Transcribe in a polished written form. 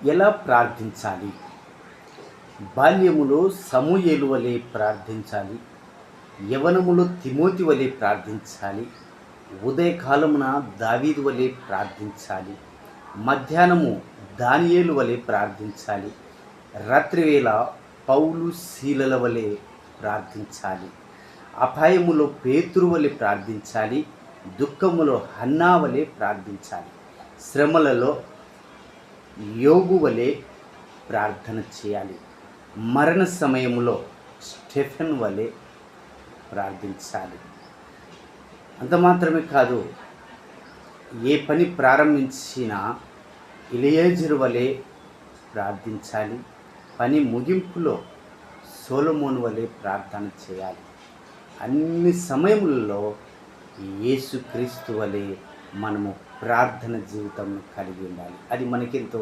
ఎలా ప్రార్థించాలి? బాల్యములో సమూయేలు వలె ప్రార్థించాలి. యవ్వనములో తిమోతి వలె ప్రార్థించాలి. ఉదయకాలమున దావీదు వలె ప్రార్థించాలి. మధ్యాహ్నము దానియేలు వలె ప్రార్థించాలి. రాత్రివేళ పౌలు శీలల వలె ప్రార్థించాలి. అపాయములో పేతురు వలె ప్రార్థించాలి. దుఃఖములో హన్నా వలె ప్రార్థించాలి. శ్రమలలో యోబు వలె ప్రార్థన చేయాలి. మరణ సమయములో స్టెఫెన్ వలె ప్రార్థించాలి. అంత మాత్రమే కాదు, ఏ పని ప్రారంభించినా ఎలియేజరు వలె ప్రార్థించాలి. పని ముగింపులో సొలొమోను వలె ప్రార్థన చేయాలి. అన్ని సమయములలో యేసుక్రీస్తు వలె మనము ప్రార్థన జీవితం కలిగి ఉండాలి. అది మనకెంతో